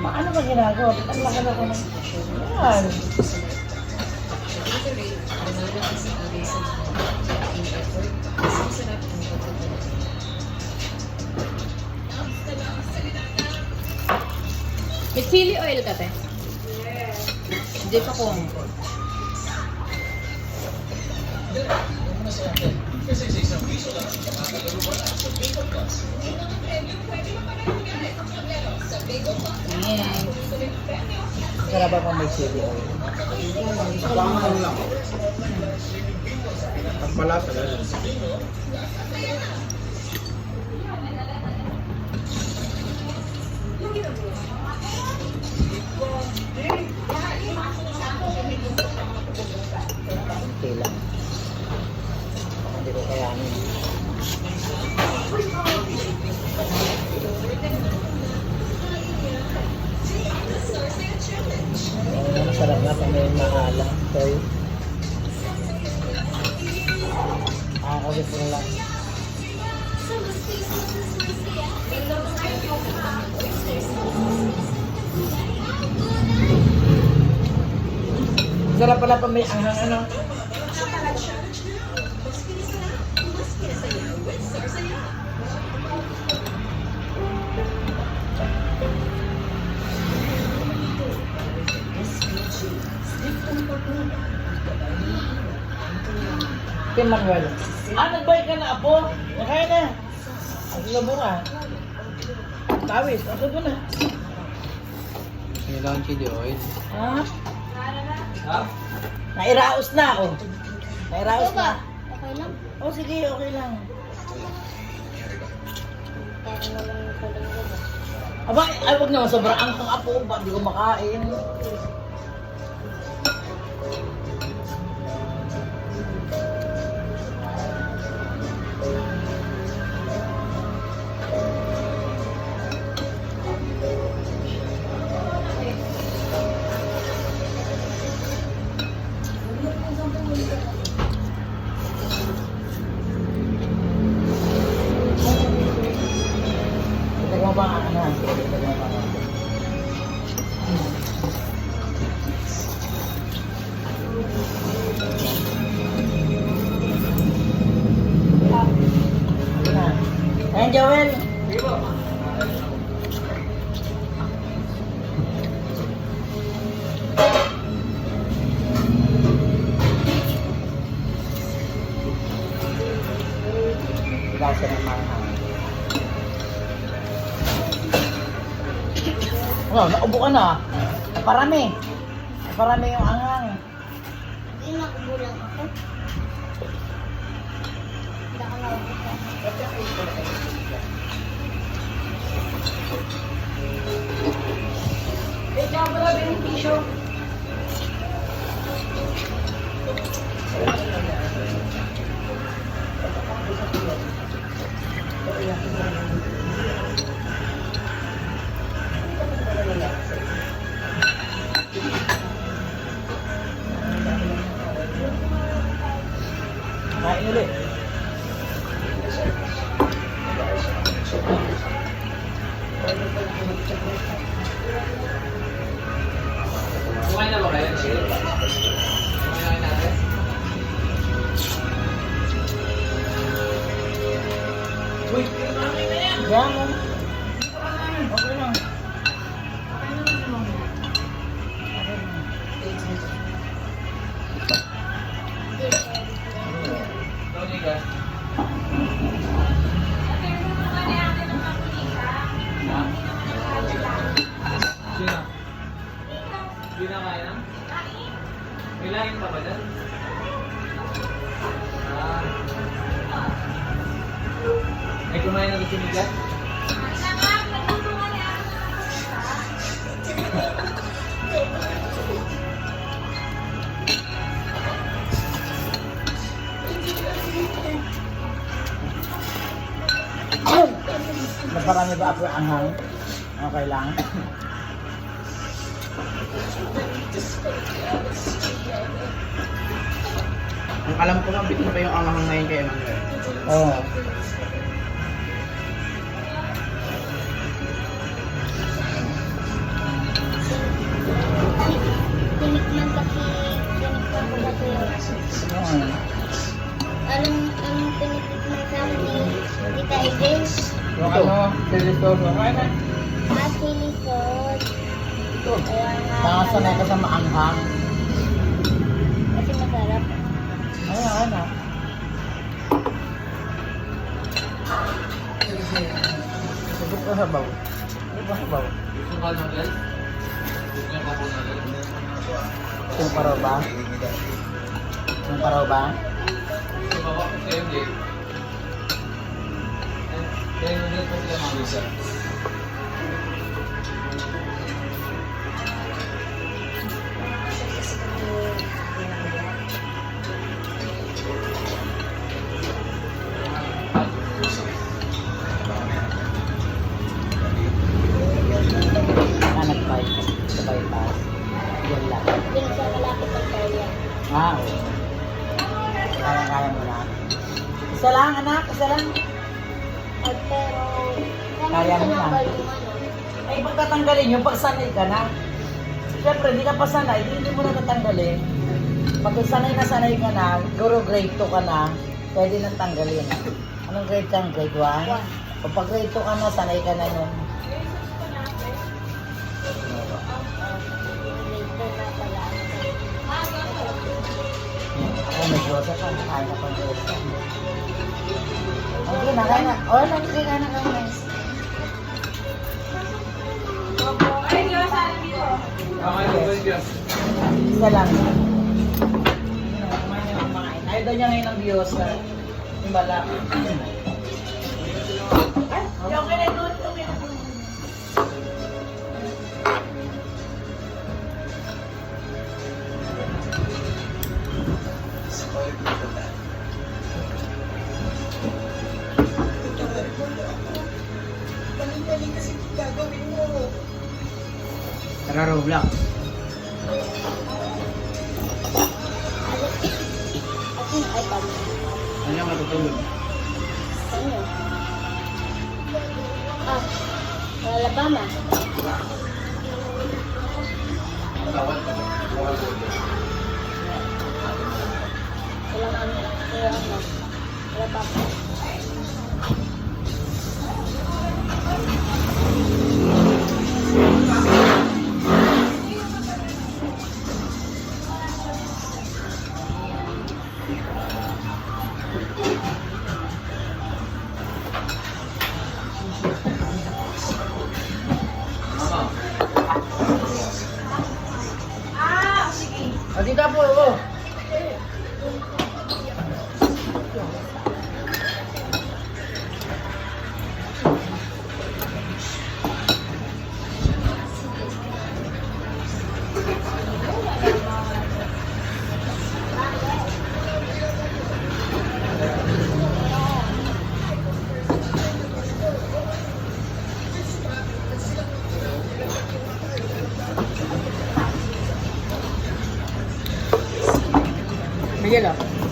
Ano ba ginagawa? Ba't ang laki na ko ng yan? May chili oil ka, te? Hindi pa ko. Yeah. Sarap ba may chili oil? Pangan lang. Ang palasa lang. Okay lang. Hindi ko kayanin. Masarap na pag may maalam. Sorry. Nakakabit mo lang. Sarap pala pag may anghang ano. Kay Manuel. Nag-buy ka na, apo. Nakain na. Ang labo ka. Tawis, ako doon na. Kailangan chili oil. Ha? Ha? Nairaos na ako. Nairaos na. Okay lang. Oh, sige, okay lang. Parang walang kulang. Aba, ay wag naman sobrang angkang apo. Ba, di ko makain. Ito mo ba ano? Ito mo ba? Ayan, Joel. Gasa ng manghang. Oh, naubo ka na. Naparami. Naparami yung anghang. Hindi na kulang ako. Hindi ako naubo. Ito ang pala benepisyo. Kain ulit. Kumain na ba kayo? Kumain na natin? Uy, kumain na yan! Yan. Okay lang. Tony ka? Ha? Sino? Hindi na kaya? May lain pa ba dyan? May kumain na gusto niya? Naparami ba ako yung anghang? Okay lang. Ang alam ko nga, bitin pa yung anghang ngayon kay Emmanuel. Oo. Ano? Chili sauce. Kain na. Chili sauce. Ito. Ayan nga. Nakasanay ka sa maanghang. Kasi masarap. Ayan na. Sabot ka sabaw. Ano ba sabaw? Gusto ka ng guys? Gusto niya pa po na guys? Yung paraw ba? Yung paraw ba? Gusto ba ba? Kaya hindi. Kaya hindi po sila mamisa. Anak pa yun. Sa bypass. Yan lang. Yung sa malapit ng kaya. Ah, oo. Kaya mo na. Isa lang, anak. Isa lang. At pero, Kaya mo na. tinanggal yung ano. Ay, pagkatanggalin yung pagsanay ka na. Siyempre, hindi ka pa sanay, hindi mo na natanggalin. Pag sanay ka na, siguro grade 2 ka na, pwede nang tanggalin. Anong grade ka? Grade 1? Pag grade 2 ka na, sanay ka na nun. Dito na pala. Ako may grosa ka, kaya na pang grosa. Okay na, kaya na. O, kaya na kami. Tama yung guys yan. Isa lang. Ayaw daw niya ngayon ng views na himbala. Ay, okay na doon. Okay na. Tara, Roblox. At yung iPad. Ano yung matutulog? Ano? Ah, Alabama. Walang ano. Walang ano. Alabama. Mama. O, dito po, oo. Miguel, oh.